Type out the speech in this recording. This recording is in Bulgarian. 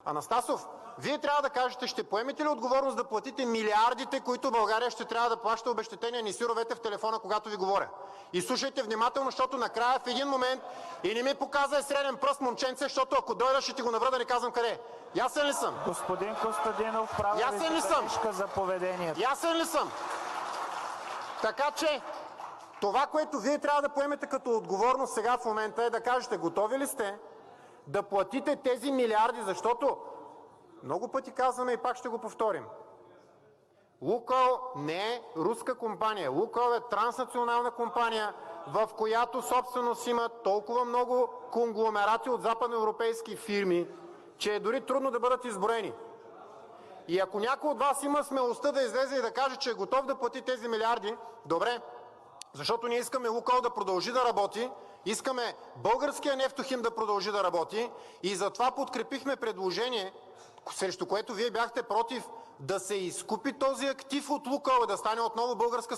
Анастасов, вие трябва да кажете, ще поемете ли отговорност да платите милиардите, които България ще трябва да плаща обезщетения? Не си ровете в телефона, когато ви говоря. И слушайте внимателно, защото накрая в един момент и не ми показва среден пръст, момченце, защото ако дойда, ще ти го навра да не казвам къде. Ясен ли съм? Господин Костадинов, правя ви забележка за поведението. Ясен ли съм? Така че това, което вие трябва да поемете като отговорност сега в момента, е да кажете готови ли сте да платите тези милиарди, защото много пъти казваме и пак ще го повторим. „Лукойл“ не е руска компания. „Лукойл“ е транснационална компания, в която собственост имат толкова много конгломерати от западноевропейски фирми, че е дори трудно да бъдат изброени. И ако някой от вас има смелостта да излезе и да каже, че е готов да плати тези милиарди, добре, защото ние искаме „Лукойл“ да продължи да работи, искаме българския „Нефтохим“ да продължи да работи и затова подкрепихме предложение, срещу което вие бяхте против, да се изкупи този актив от „Лукойл“ и да стане отново българска